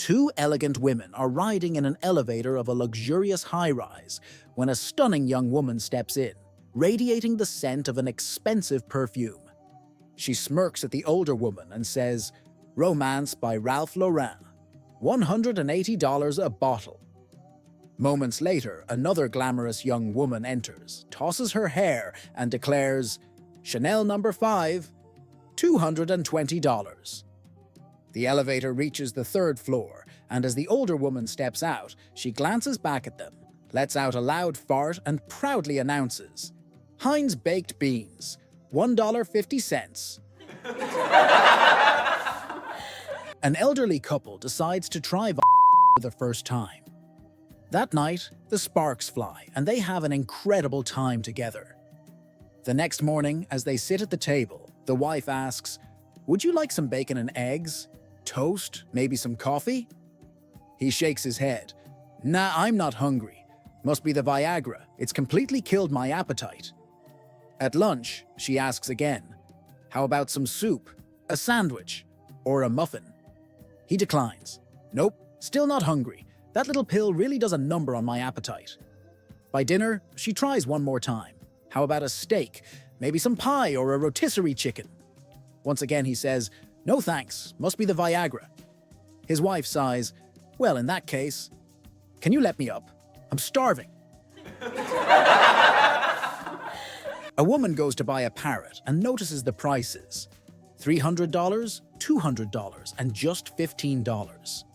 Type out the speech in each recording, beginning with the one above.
Two elegant women are riding in an elevator of a luxurious high-rise when a stunning young woman steps in, radiating the scent of an expensive perfume. She smirks at the older woman and says, "Romance by Ralph Lauren, $180 a bottle." Moments later, another glamorous young woman enters, tosses her hair, and declares, "Chanel number 5, $220. The elevator reaches the third floor, and as the older woman steps out, she glances back at them, lets out a loud fart, and proudly announces, "Heinz baked beans, $1.50. An elderly couple decides to try Viagra for the first time. That night, the sparks fly, and they have an incredible time together. The next morning, as they sit at the table, the wife asks, "Would you like some bacon and eggs? Toast? Maybe some coffee?" He shakes his head. "Nah, I'm not hungry. Must be the Viagra. It's completely killed my appetite." At lunch, she asks again, "How about some soup, a sandwich, or a muffin?" He declines. "Nope, still not hungry. That little pill really does a number on my appetite." By dinner, she tries one more time. "How about a steak, maybe some pie or a rotisserie chicken?" Once again he says, "No thanks, must be the Viagra." His wife sighs, "Well, in that case, can you let me up? I'm starving." A woman goes to buy a parrot and notices the prices. $300, $200, and just $15.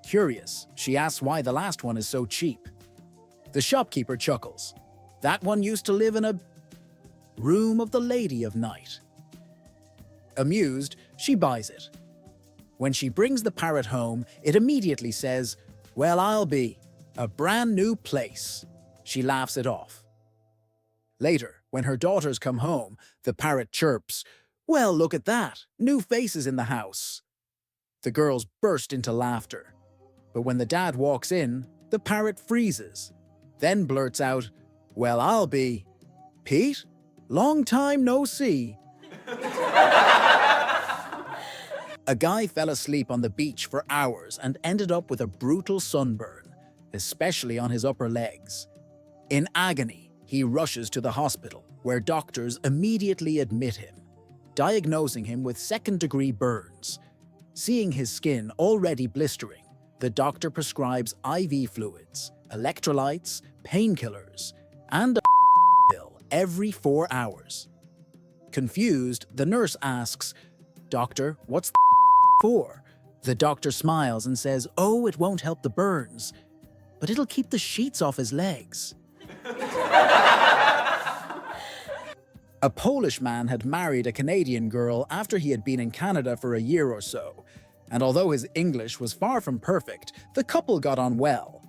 Curious, she asks why the last one is so cheap. The shopkeeper chuckles. "That one used to live in a room of the Lady of Night." Amused, she buys it. When she brings the parrot home, it immediately says, "Well, I'll be a brand new place." She laughs it off. Later, when her daughters come home, the parrot chirps, "Well, look at that, new faces in the house." The girls burst into laughter. But when the dad walks in, the parrot freezes, then blurts out, "Well, I'll be Pete, long time no see." A guy fell asleep on the beach for hours and ended up with a brutal sunburn, especially on his upper legs. In agony, he rushes to the hospital, where doctors immediately admit him, diagnosing him with second-degree burns. Seeing his skin already blistering, the doctor prescribes IV fluids, electrolytes, painkillers, and a pill every 4 hours. Confused, the nurse asks, "Doctor, what's the for?" The doctor smiles and says, "Oh, it won't help the burns, but it'll keep the sheets off his legs." A Polish man had married a Canadian girl after he had been in Canada for a year or so, and although his English was far from perfect, the couple got on well.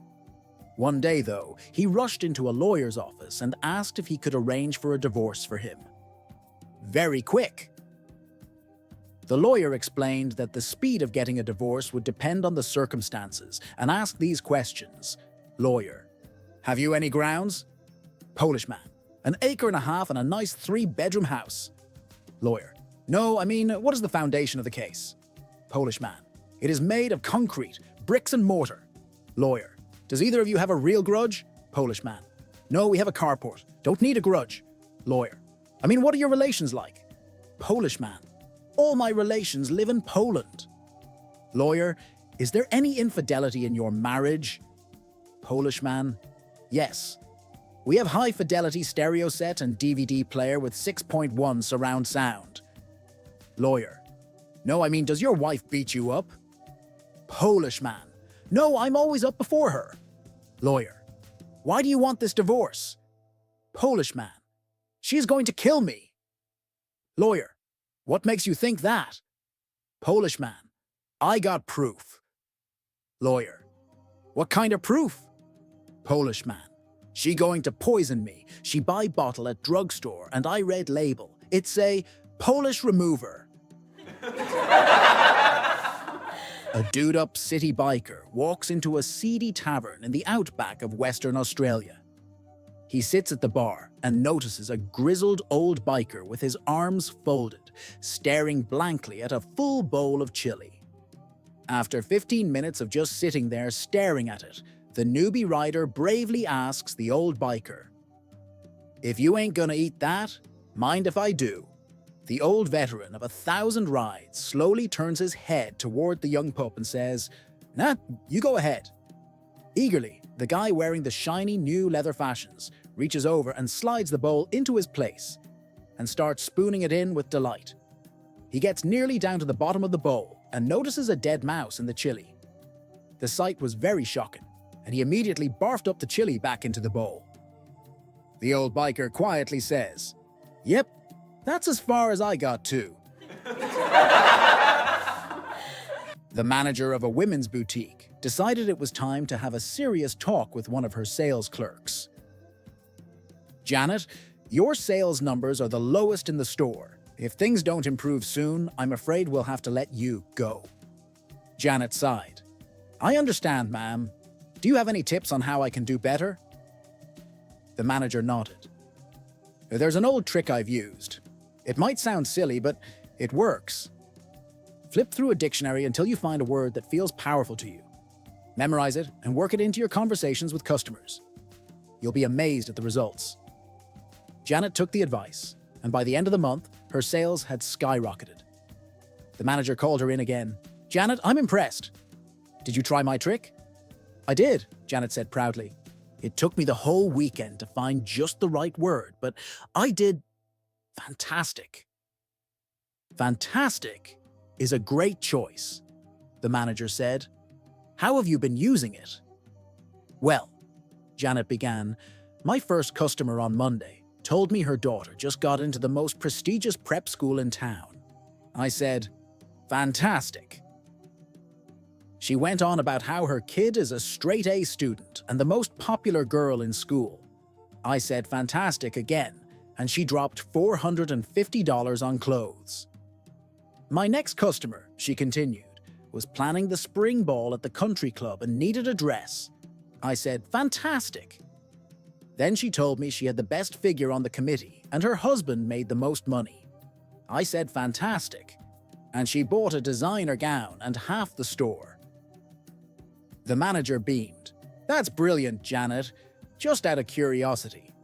One day, though, he rushed into a lawyer's office and asked if he could arrange for a divorce for him. Very quick. The lawyer explained that the speed of getting a divorce would depend on the circumstances and asked these questions. Lawyer: "Have you any grounds?" Polish man: "An acre and a half and a nice 3-bedroom house." Lawyer: "No, I mean, what is the foundation of the case?" Polish man: "It is made of concrete, bricks and mortar." Lawyer: "Does either of you have a real grudge?" Polish man: "No, we have a carport. Don't need a grudge." Lawyer: "I mean, what are your relations like?" Polish man: "All my relations live in Poland." Lawyer: "Is there any infidelity in your marriage?" Polish man: "Yes. We have high-fidelity stereo set and DVD player with 6.1 surround sound." Lawyer: "No, I mean, does your wife beat you up?" Polish man: "No, I'm always up before her." Lawyer: "Why do you want this divorce?" Polish man: "She's going to kill me." Lawyer: "What makes you think that?" Polish man: "I got proof." Lawyer: "What kind of proof?" Polish man: "She going to poison me. She buy bottle at drugstore and I read label. It say, Polish remover." A dude-up city biker walks into a seedy tavern in the outback of Western Australia. He sits at the bar and notices a grizzled old biker with his arms folded, staring blankly at a full bowl of chili. After 15 minutes of just sitting there staring at it, the newbie rider bravely asks the old biker, "If you ain't gonna eat that, mind if I do?" The old veteran of 1,000 rides slowly turns his head toward the young pup and says, "Nah, you go ahead." Eagerly, the guy wearing the shiny new leather fashions reaches over and slides the bowl into his place and starts spooning it in with delight. He gets nearly down to the bottom of the bowl and notices a dead mouse in the chili. The sight was very shocking, and he immediately barfed up the chili back into the bowl. The old biker quietly says, "Yep, that's as far as I got too." The manager of a women's boutique decided it was time to have a serious talk with one of her sales clerks. "Janet, your sales numbers are the lowest in the store. If things don't improve soon, I'm afraid we'll have to let you go." Janet sighed. "I understand, ma'am. Do you have any tips on how I can do better?" The manager nodded. "There's an old trick I've used. It might sound silly, but it works. Flip through a dictionary until you find a word that feels powerful to you. Memorize it and work it into your conversations with customers. You'll be amazed at the results." Janet took the advice, and by the end of the month, her sales had skyrocketed. The manager called her in again. "Janet, I'm impressed. Did you try my trick?" "I did," Janet said proudly. "It took me the whole weekend to find just the right word, but I did fantastic." "Fantastic is a great choice," the manager said. "How have you been using it?" "Well," Janet began, "my first customer on Monday told me her daughter just got into the most prestigious prep school in town. I said, 'Fantastic.' She went on about how her kid is a straight-A student and the most popular girl in school. I said fantastic again, and she dropped $450 on clothes. My next customer," she continued, "was planning the spring ball at the country club and needed a dress. I said fantastic. Then she told me she had the best figure on the committee and her husband made the most money. I said fantastic, and she bought a designer gown and half the store." The manager beamed. "That's brilliant, Janet. Just out of curiosity,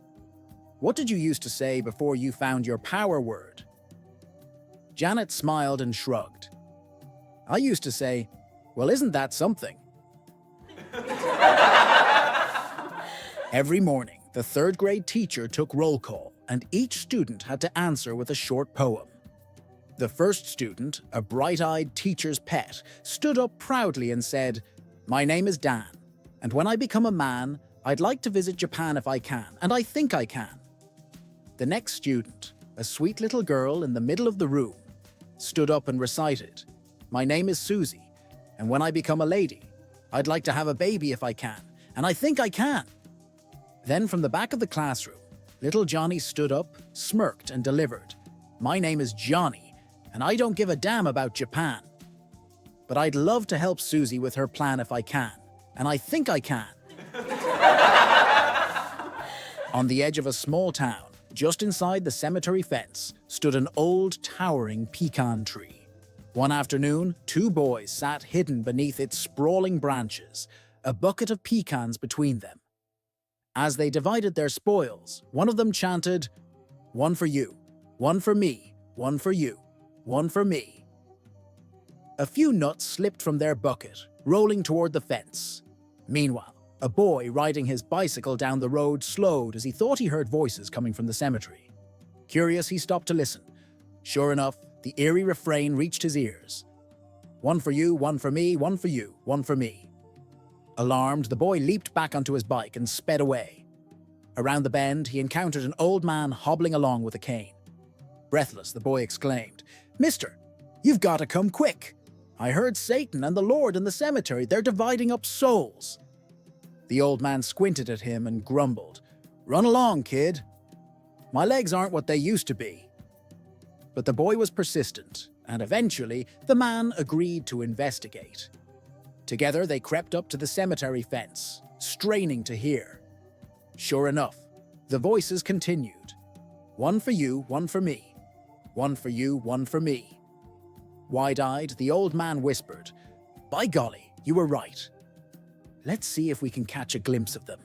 what did you used to say before you found your power word?" Janet smiled and shrugged. "I used to say, 'Well, isn't that something?'" Every morning, the third-grade teacher took roll call, and each student had to answer with a short poem. The first student, a bright-eyed teacher's pet, stood up proudly and said, "My name is Dan, and when I become a man, I'd like to visit Japan if I can, and I think I can." The next student, a sweet little girl in the middle of the room, stood up and recited, "My name is Susie, and when I become a lady, I'd like to have a baby if I can, and I think I can." Then from the back of the classroom, little Johnny stood up, smirked, and delivered, "My name is Johnny, and I don't give a damn about Japan. But I'd love to help Susie with her plan if I can, and I think I can." On the edge of a small town, just inside the cemetery fence, stood an old, towering pecan tree. One afternoon, two boys sat hidden beneath its sprawling branches, a bucket of pecans between them. As they divided their spoils, one of them chanted, "One for you, one for me, one for you, one for me." A few nuts slipped from their bucket, rolling toward the fence. Meanwhile, a boy riding his bicycle down the road slowed as he thought he heard voices coming from the cemetery. Curious, he stopped to listen. Sure enough, the eerie refrain reached his ears. "One for you, one for me, one for you, one for me." Alarmed, the boy leaped back onto his bike and sped away. Around the bend, he encountered an old man hobbling along with a cane. Breathless, the boy exclaimed, "Mister, you've got to come quick. I heard Satan and the Lord in the cemetery. They're dividing up souls." The old man squinted at him and grumbled, "Run along, kid. My legs aren't what they used to be." But the boy was persistent, and eventually the man agreed to investigate. Together they crept up to the cemetery fence, straining to hear. Sure enough, the voices continued. "One for you, one for me. One for you, one for me." Wide-eyed, the old man whispered, By golly, you were right. Let's see if we can catch a glimpse of them.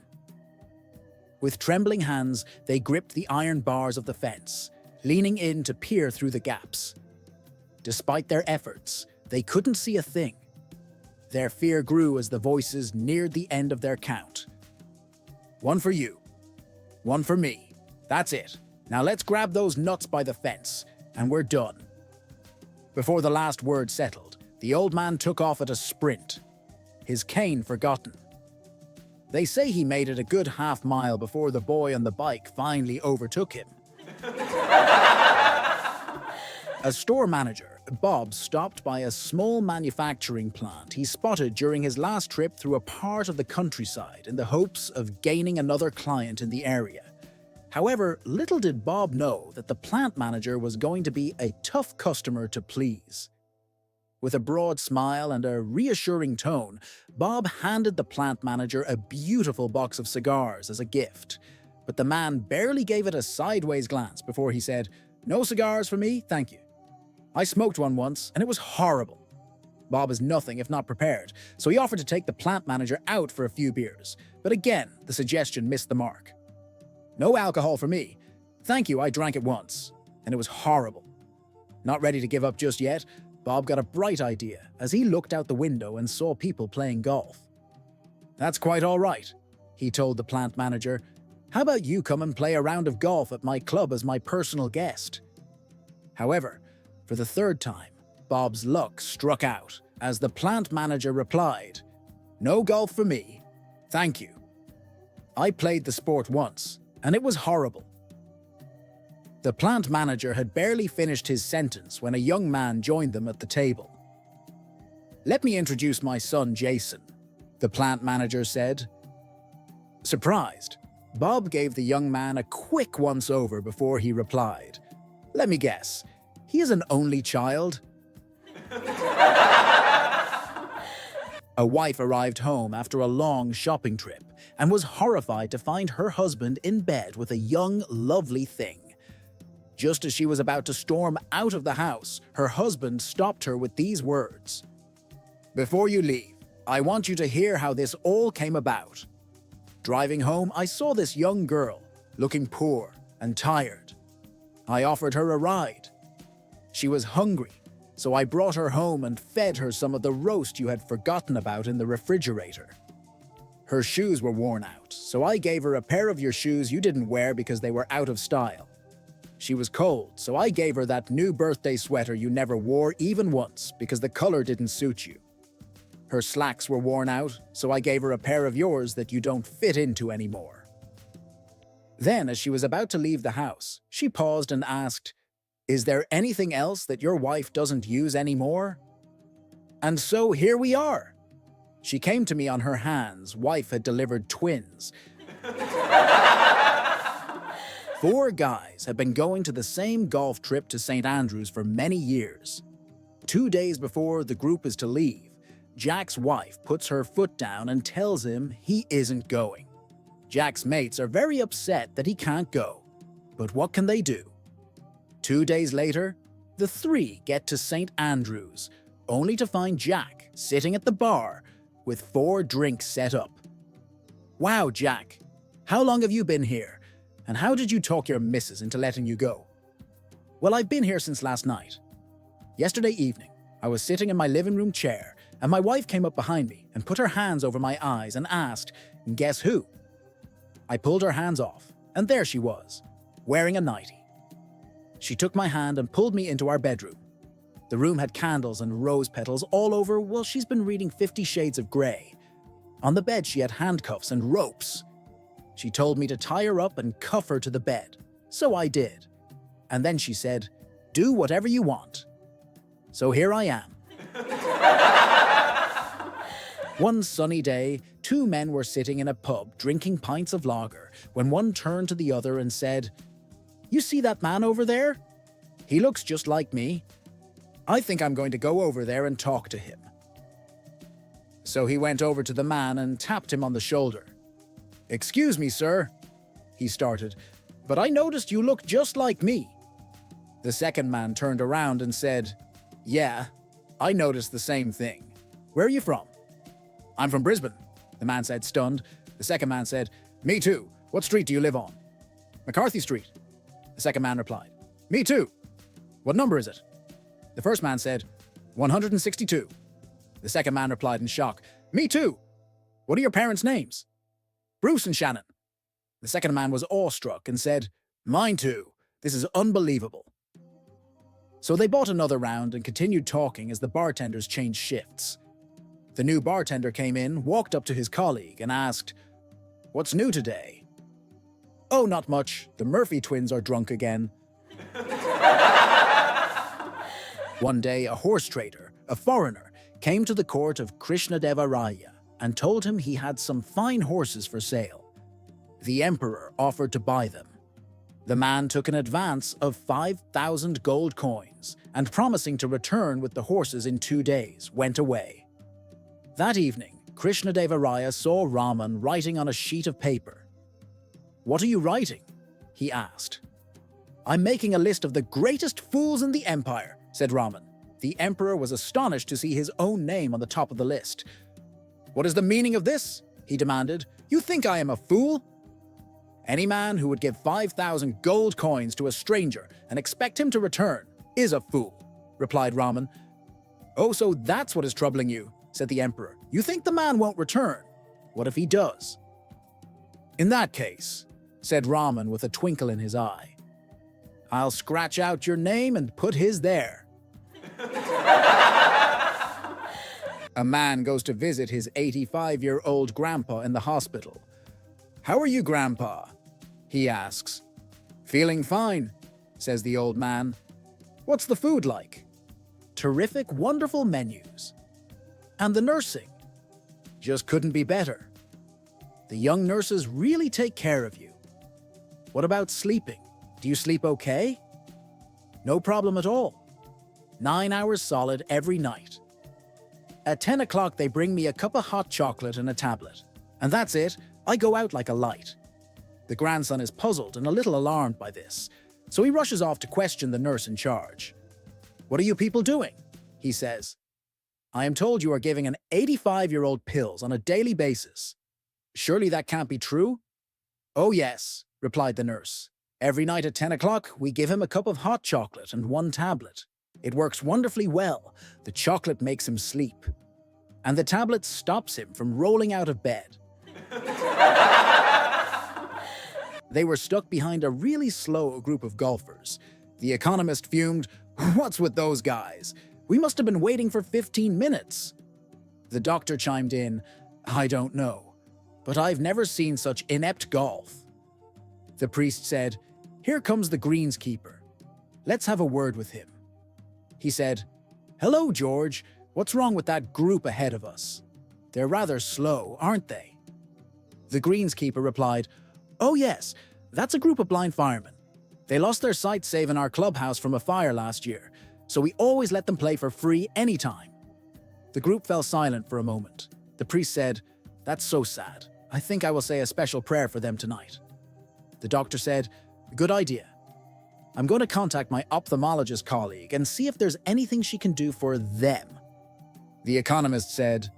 With trembling hands, they gripped the iron bars of the fence, leaning in to peer through the gaps. Despite their efforts, they couldn't see a thing. Their fear grew as the voices neared the end of their count. One for you. One for me. That's it. Now let's grab those nuts by the fence, and we're done. Before the last word settled, the old man took off at a sprint, his cane forgotten. They say he made it a good half-mile before the boy on the bike finally overtook him. As store manager, Bob stopped by a small manufacturing plant he spotted during his last trip through a part of the countryside in the hopes of gaining another client in the area. However, little did Bob know that the plant manager was going to be a tough customer to please. With a broad smile and a reassuring tone, Bob handed the plant manager a beautiful box of cigars as a gift. But the man barely gave it a sideways glance before he said, "No cigars for me, thank you. I smoked one once, and it was horrible." Bob is nothing if not prepared, so he offered to take the plant manager out for a few beers. But again, the suggestion missed the mark. "No alcohol for me. Thank you, I drank it once, and it was horrible." Not ready to give up just yet, Bob got a bright idea as he looked out the window and saw people playing golf. "That's quite all right," he told the plant manager. "How about you come and play a round of golf at my club as my personal guest?" However, for the third time, Bob's luck struck out as the plant manager replied, "No golf for me. Thank you. I played the sport once, and it was horrible." The plant manager had barely finished his sentence when a young man joined them at the table. "Let me introduce my son, Jason," the plant manager said. Surprised, Bob gave the young man a quick once-over before he replied, "Let me guess, he is an only child?" A wife arrived home after a long shopping trip and was horrified to find her husband in bed with a young, lovely thing. Just as she was about to storm out of the house, her husband stopped her with these words, "Before you leave, I want you to hear how this all came about. Driving home, I saw this young girl, looking poor and tired. I offered her a ride. She was hungry, so I brought her home and fed her some of the roast you had forgotten about in the refrigerator. Her shoes were worn out, so I gave her a pair of your shoes you didn't wear because they were out of style. She was cold, so I gave her that new birthday sweater you never wore even once because the color didn't suit you. Her slacks were worn out, so I gave her a pair of yours that you don't fit into anymore." Then, as she was about to leave the house, she paused and asked, "Is there anything else that your wife doesn't use anymore?" And so here we are. She came to me on her hands. Wife had delivered twins. 4 guys have been going to the same golf trip to St. Andrews for many years. 2 days before the group is to leave, Jack's wife puts her foot down and tells him he isn't going. Jack's mates are very upset that he can't go, but what can they do? 2 days later, the 3 get to St. Andrews, only to find Jack sitting at the bar with 4 drinks set up. "Wow, Jack, how long have you been here? And how did you talk your missus into letting you go?" "Well, I've been here since last night. Yesterday evening, I was sitting in my living room chair, and my wife came up behind me and put her hands over my eyes and asked, 'Guess who?' I pulled her hands off, and there she was, wearing a nightie. She took my hand and pulled me into our bedroom. The room had candles and rose petals all over while she's been reading 50 Shades of Grey. On the bed, she had handcuffs and ropes. She told me to tie her up and cuff her to the bed, so I did. And then she said, 'Do whatever you want.' So here I am." One sunny day, 2 men were sitting in a pub drinking pints of lager when one turned to the other and said, "You see that man over there? He looks just like me. I think I'm going to go over there and talk to him." So he went over to the man and tapped him on the shoulder. "Excuse me, sir," he started, "but I noticed you look just like me." The second man turned around and said, "Yeah, I noticed the same thing. Where are you from? I'm from Brisbane, the man said, stunned. The second man said, Me too. What street do you live on? McCarthy Street. The second man replied, Me too. What number is it? The first man said, 162. The second man replied in shock, Me too. What are your parents' names? Bruce and Shannon. The second man was awestruck and said, Mine too. This is unbelievable. So they bought another round and continued talking as the bartenders changed shifts. The new bartender came in, walked up to his colleague and asked, What's new today? Oh, not much. The Murphy twins are drunk again. One day, a horse trader, a foreigner, came to the court of Krishnadeva and told him he had some fine horses for sale. The emperor offered to buy them. The man took an advance of 5,000 gold coins and, promising to return with the horses in 2 days, went away. That evening, Krishnadeva saw Raman writing on a sheet of paper. What are you writing? He asked. I'm making a list of the greatest fools in the empire, said Raman. The emperor was astonished to see his own name on the top of the list. What is the meaning of this? He demanded. You think I am a fool? Any man who would give 5,000 gold coins to a stranger and expect him to return is a fool, replied Raman. Oh, so that's what is troubling you, said the emperor. You think the man won't return? What if he does? In that case, said Raman with a twinkle in his eye, I'll scratch out your name and put his there. A man goes to visit his 85-year-old grandpa in the hospital. How are you, Grandpa? He asks. Feeling fine, says the old man. What's the food like? Terrific, wonderful menus. And the nursing? Just couldn't be better. The young nurses really take care of you. What about sleeping? Do you sleep okay? No problem at all. 9 hours solid every night. At 10 o'clock, they bring me a cup of hot chocolate and a tablet. And that's it. I go out like a light. The grandson is puzzled and a little alarmed by this, so he rushes off to question the nurse in charge. What are you people doing? He says. I am told you are giving an 85-year-old pills on a daily basis. Surely that can't be true? Oh yes, replied the nurse. Every night at 10 o'clock, we give him a cup of hot chocolate and 1 tablet. It works wonderfully well. The chocolate makes him sleep. And the tablet stops him from rolling out of bed. They were stuck behind a really slow group of golfers. The economist fumed, What's with those guys? We must have been waiting for 15 minutes. The doctor chimed in, I don't know, but I've never seen such inept golf. The priest said, Here comes the greenskeeper. Let's have a word with him. He said, Hello, George. What's wrong with that group ahead of us? They're rather slow, aren't they? The greenskeeper replied, Oh yes, that's a group of blind firemen. They lost their sight saving our clubhouse from a fire last year, so we always let them play for free anytime. The group fell silent for a moment. The priest said, That's so sad. I think I will say a special prayer for them tonight. The doctor said, Good idea. I'm going to contact my ophthalmologist colleague and see if there's anything she can do for them. The economist said,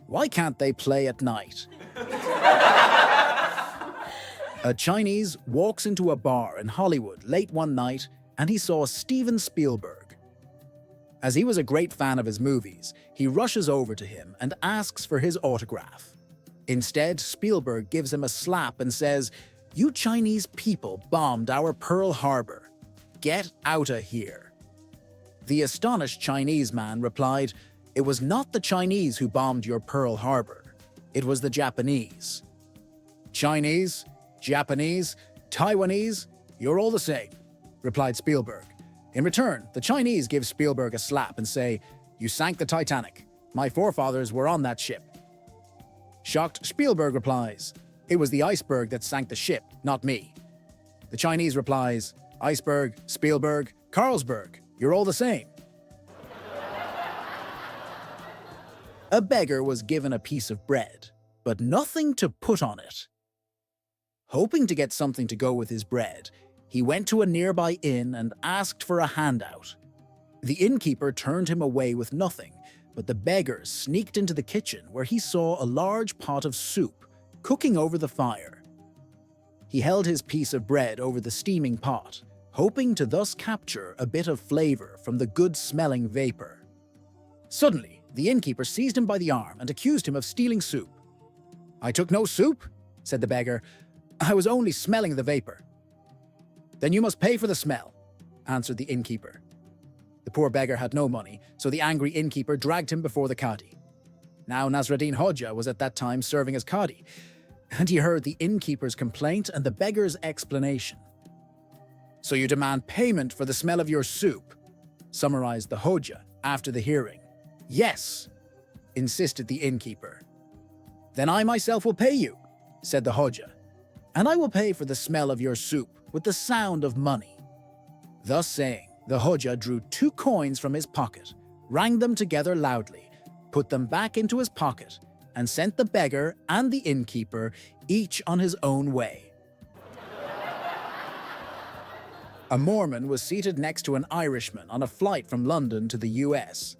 Why can't they play at night? A Chinese walks into a bar in Hollywood late one night and he saw Steven Spielberg. As he was a great fan of his movies, he rushes over to him and asks for his autograph. Instead, Spielberg gives him a slap and says, You Chinese people bombed our Pearl Harbor. Get outta here. The astonished Chinese man replied, It was not the Chinese who bombed your Pearl Harbor. It was the Japanese. Chinese, Japanese, Taiwanese, you're all the same, replied Spielberg. In return, the Chinese give Spielberg a slap and say, You sank the Titanic. My forefathers were on that ship. Shocked, Spielberg replies, It was the iceberg that sank the ship, not me. The Chinese replies, Iceberg, Spielberg, Carlsberg, you're all the same. A beggar was given a piece of bread, but nothing to put on it. Hoping to get something to go with his bread, he went to a nearby inn and asked for a handout. The innkeeper turned him away with nothing, but the beggar sneaked into the kitchen where he saw a large pot of soup cooking over the fire. He held his piece of bread over the steaming pot, hoping to thus capture a bit of flavor from the good-smelling vapor. Suddenly, the innkeeper seized him by the arm and accused him of stealing soup. "I took no soup," said the beggar. "I was only smelling the vapor." "Then you must pay for the smell," answered the innkeeper. The poor beggar had no money, so the angry innkeeper dragged him before the Qadi. Now Nasruddin Hoja was at that time serving as Qadi, and he heard the innkeeper's complaint and the beggar's explanation. "So you demand payment for the smell of your soup," summarized the Hoja after the hearing. "Yes," insisted the innkeeper. "Then I myself will pay you," said the Hoja, "and I will pay for the smell of your soup with the sound of money." Thus saying, the Hoja drew 2 coins from his pocket, rang them together loudly, put them back into his pocket, and sent the beggar and the innkeeper each on his own way. A Mormon was seated next to an Irishman on a flight from London to the US.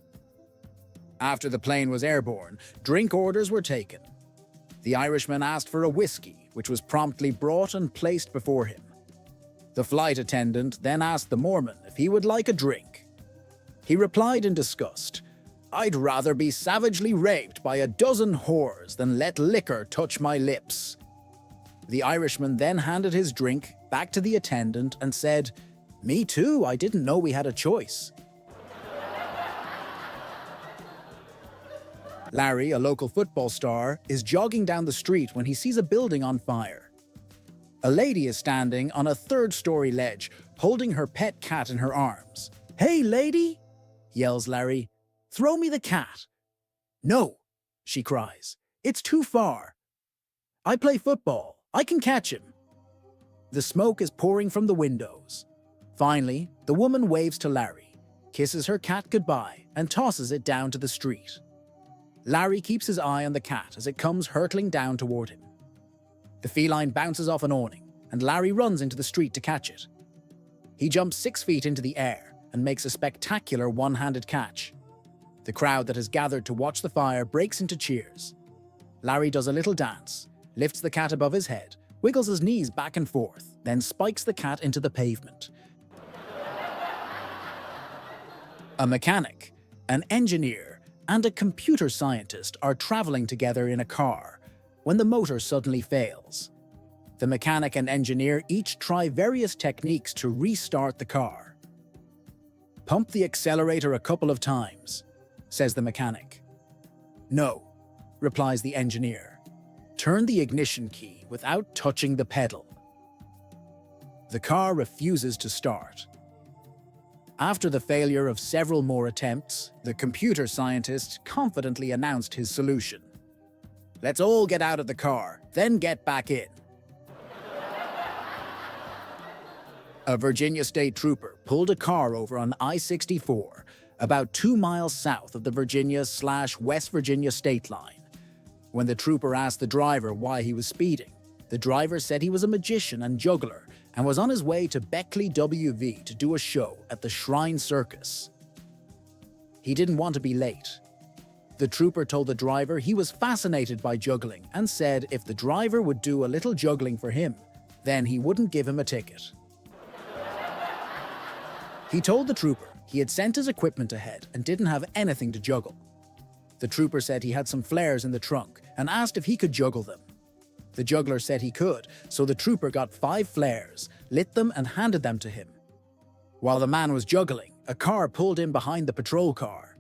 After the plane was airborne, drink orders were taken. The Irishman asked for a whiskey, which was promptly brought and placed before him. The flight attendant then asked the Mormon if he would like a drink. He replied in disgust, "I'd rather be savagely raped by a dozen whores than let liquor touch my lips." The Irishman then handed his drink back to the attendant and said, "Me too, I didn't know we had a choice." Larry, a local football star, is jogging down the street when he sees a building on fire. A lady is standing on a 3rd-story ledge, holding her pet cat in her arms. "Hey, lady!" yells Larry. "Throw me the cat." "No," she cries. "It's too far. I play football. I can catch him." The smoke is pouring from the windows. Finally, the woman waves to Larry, kisses her cat goodbye, and tosses it down to the street. Larry keeps his eye on the cat as it comes hurtling down toward him. The feline bounces off an awning, and Larry runs into the street to catch it. He jumps 6 feet into the air and makes a spectacular one-handed catch. The crowd that has gathered to watch the fire breaks into cheers. Larry does a little dance, lifts the cat above his head, wiggles his knees back and forth, then spikes the cat into the pavement. A mechanic, an engineer, and a computer scientist are traveling together in a car when the motor suddenly fails. The mechanic and engineer each try various techniques to restart the car. "Pump the accelerator a couple of times," says the mechanic. "No," replies the engineer. "Turn the ignition key without touching the pedal." The car refuses to start. After the failure of several more attempts, the computer scientist confidently announced his solution. "Let's all get out of the car, then get back in." A Virginia state trooper pulled a car over on I-64, about 2 miles south of the Virginia/West Virginia state line. When the trooper asked the driver why he was speeding, the driver said he was a magician and juggler and was on his way to Beckley, WV to do a show at the Shrine Circus. He didn't want to be late. The trooper told the driver he was fascinated by juggling and said if the driver would do a little juggling for him, then he wouldn't give him a ticket. He told the trooper he had sent his equipment ahead and didn't have anything to juggle. The trooper said he had some flares in the trunk and asked if he could juggle them. The juggler said he could, so the trooper got 5 flares, lit them and handed them to him. While the man was juggling, a car pulled in behind the patrol car.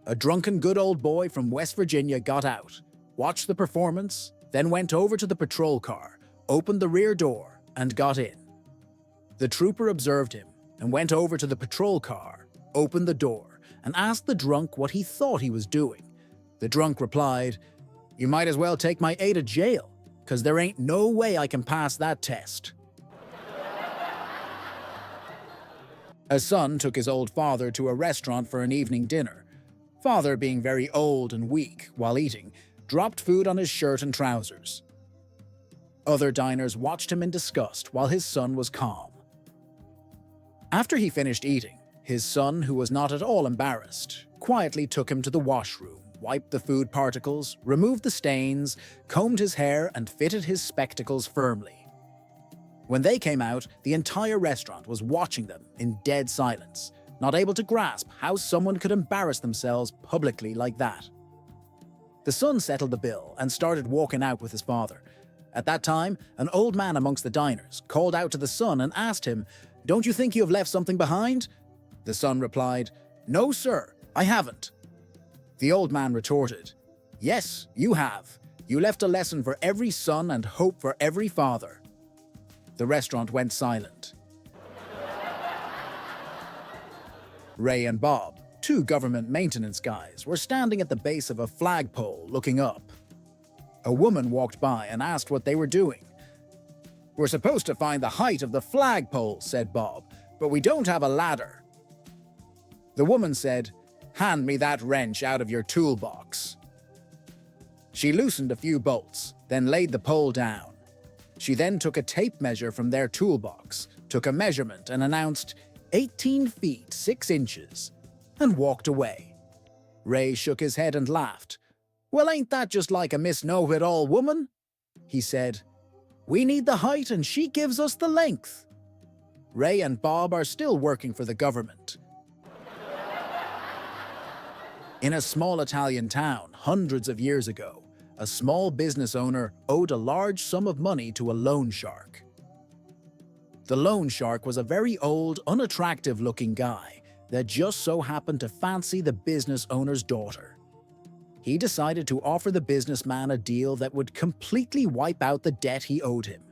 A drunken good old boy from West Virginia got out, watched the performance, then went over to the patrol car, opened the rear door, and got in. The trooper observed him and went over to the patrol car, opened the door, and asked the drunk what he thought he was doing. The drunk replied, "You might as well take my A to jail, 'cause there ain't no way I can pass that test." A son took his old father to a restaurant for an evening dinner. Father, being very old and weak while eating, dropped food on his shirt and trousers. Other diners watched him in disgust while his son was calm. After he finished eating, His son, who was not at all embarrassed, quietly took him to the washroom, wiped the food particles, removed the stains, combed his hair, and fitted his spectacles firmly. When they came out, the entire restaurant was watching them in dead silence, not able to grasp how someone could embarrass themselves publicly like that. The son settled the bill and started walking out with his father. At that time, an old man amongst the diners called out to the son and asked him, "Don't you think you have left something behind?" The son replied, "No, sir, I haven't." The old man retorted, "Yes, you have. You left a lesson for every son and hope for every father." The restaurant went silent. Ray and Bob, two government maintenance guys, were standing at the base of a flagpole looking up. A woman walked by and asked what they were doing. "We're supposed to find the height of the flagpole," said Bob, "but we don't have a ladder." The woman said, "Hand me that wrench out of your toolbox." She loosened a few bolts, then laid the pole down. She then took a tape measure from their toolbox, took a measurement and announced 18 feet 6 inches, and walked away. Ray shook his head and laughed. "Well, ain't that just like a Miss Know-It-All woman?" He said, "We need the height and she gives us the length." Ray and Bob are still working for the government. In a small Italian town hundreds of years ago, a small business owner owed a large sum of money to a loan shark. The loan shark was a very old, unattractive-looking guy that just so happened to fancy the business owner's daughter. He decided to offer the businessman a deal that would completely wipe out the debt he owed him.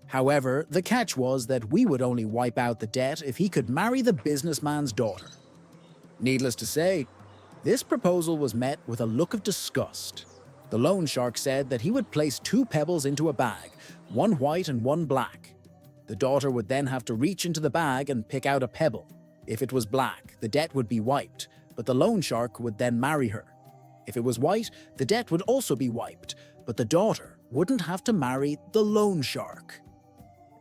However, the catch was that we would only wipe out the debt if he could marry the businessman's daughter. Needless to say, this proposal was met with a look of disgust. The loan shark said that he would place 2 pebbles into a bag, one white and one black. The daughter would then have to reach into the bag and pick out a pebble. If it was black, the debt would be wiped, but the loan shark would then marry her. If it was white, the debt would also be wiped, but the daughter wouldn't have to marry the loan shark.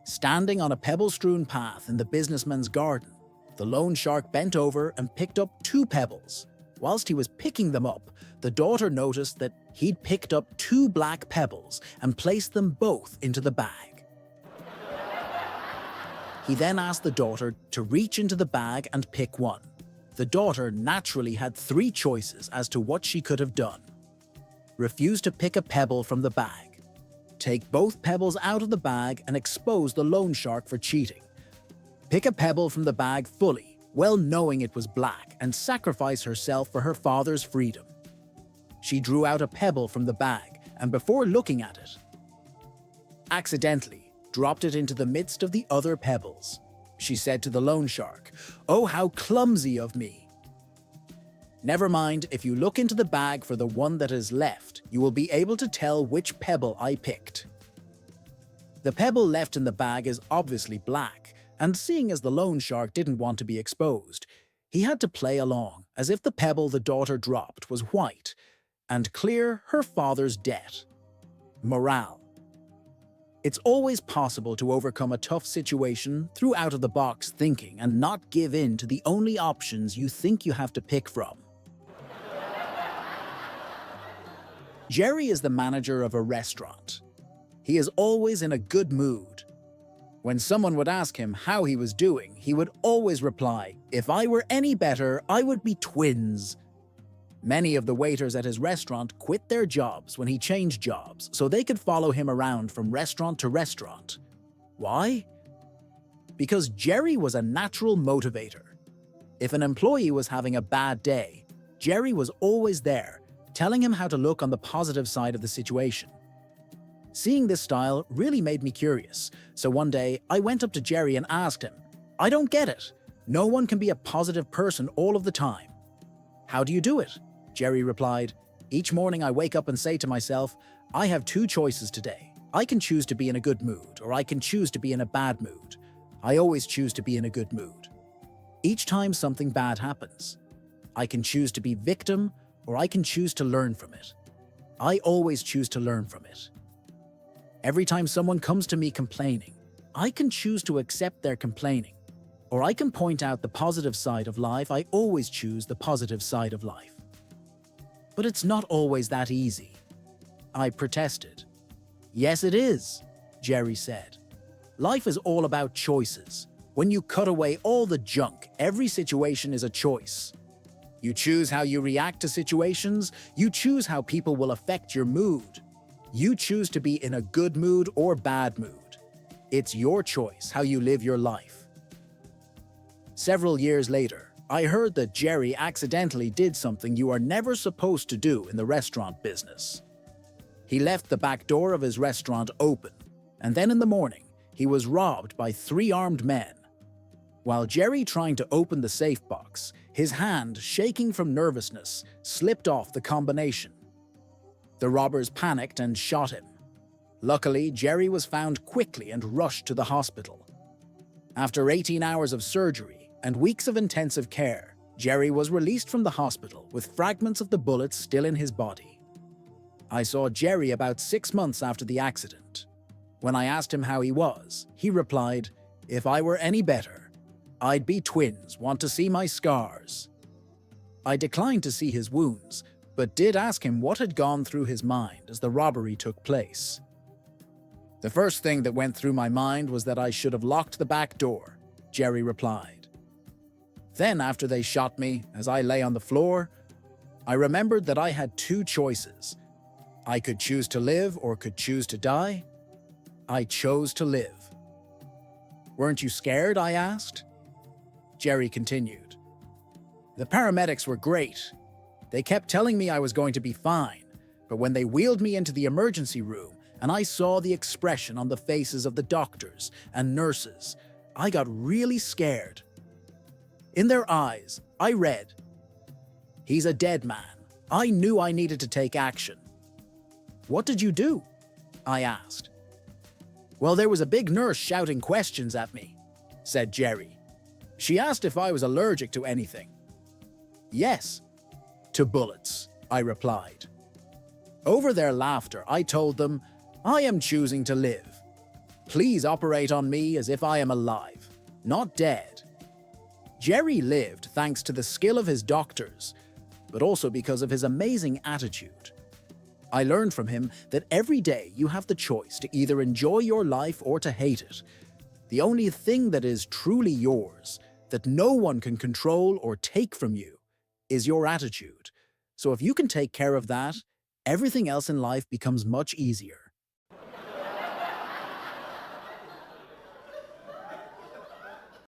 Standing on a pebble-strewn path in the businessman's garden, the loan shark bent over and picked up 2 pebbles. Whilst he was picking them up, the daughter noticed that he'd picked up 2 black pebbles and placed them both into the bag. He then asked the daughter to reach into the bag and pick one. The daughter naturally had 3 choices as to what she could have done. Refuse to pick a pebble from the bag. Take both pebbles out of the bag and expose the loan shark for cheating. Pick a pebble from the bag fully, well knowing it was black, and sacrifice herself for her father's freedom. She drew out a pebble from the bag, and before looking at it, accidentally dropped it into the midst of the other pebbles. She said to the loan shark, "Oh, how clumsy of me." "Never mind, if you look into the bag for the one that is left, you will be able to tell which pebble I picked." The pebble left in the bag is obviously black, and seeing as the loan shark didn't want to be exposed, he had to play along as if the pebble the daughter dropped was white and clear her father's debt. Morale: it's always possible to overcome a tough situation through out-of-the-box thinking and not give in to the only options you think you have to pick from. Jerry is the manager of a restaurant. He is always in a good mood. When someone would ask him how he was doing, he would always reply, "If I were any better, I would be twins." Many of the waiters at his restaurant quit their jobs when he changed jobs so they could follow him around from restaurant to restaurant. Why? Because Jerry was a natural motivator. If an employee was having a bad day, Jerry was always there, telling him how to look on the positive side of the situation. Seeing this style really made me curious, so one day I went up to Jerry and asked him, "I don't get it. No one can be a positive person all of the time." "How do you do it?" Jerry replied, "Each morning I wake up and say to myself, I have 2 choices today. I can choose to be in a good mood, or I can choose to be in a bad mood. I always choose to be in a good mood. Each time something bad happens, I can choose to be victim, or I can choose to learn from it. I always choose to learn from it. Every time someone comes to me complaining, I can choose to accept their complaining. Or I can point out the positive side of life. I always choose the positive side of life. But it's not always that easy. I protested. Yes, it is, Jerry said. Life is all about choices. When you cut away all the junk, every situation is a choice. You choose how you react to situations. You choose how people will affect your mood. You choose to be in a good mood or bad mood. It's your choice how you live your life. Several years later, I heard that Jerry accidentally did something you are never supposed to do in the restaurant business. He left the back door of his restaurant open, and then in the morning, he was robbed by 3 armed men. While Jerry trying to open the safe box, his hand, shaking from nervousness, slipped off the combination. The robbers panicked and shot him. Luckily, Jerry was found quickly and rushed to the hospital. After 18 hours of surgery and weeks of intensive care, Jerry was released from the hospital with fragments of the bullets still in his body. I saw Jerry about 6 months after the accident. When I asked him how he was, he replied, "If I were any better, I'd be twins, want to see my scars." I declined to see his wounds, but did ask him what had gone through his mind as the robbery took place. "The first thing that went through my mind was that I should have locked the back door," Jerry replied. "Then after they shot me, as I lay on the floor, I remembered that I had 2 choices. I could choose to live or could choose to die. I chose to live." "Weren't you scared?" I asked. Jerry continued. "The paramedics were great. They kept telling me I was going to be fine, but when they wheeled me into the emergency room and I saw the expression on the faces of the doctors and nurses, I got really scared. In their eyes, I read, 'He's a dead man.' I knew I needed to take action." "What did you do?" I asked. "Well, there was a big nurse shouting questions at me," said Jerry. "She asked if I was allergic to anything." "Yes, to bullets," I replied. Over their laughter, I told them, "I am choosing to live. Please operate on me as if I am alive, not dead." Jerry lived thanks to the skill of his doctors, but also because of his amazing attitude. I learned from him that every day you have the choice to either enjoy your life or to hate it. The only thing that is truly yours, that no one can control or take from you, is your attitude. So if you can take care of that, everything else in life becomes much easier.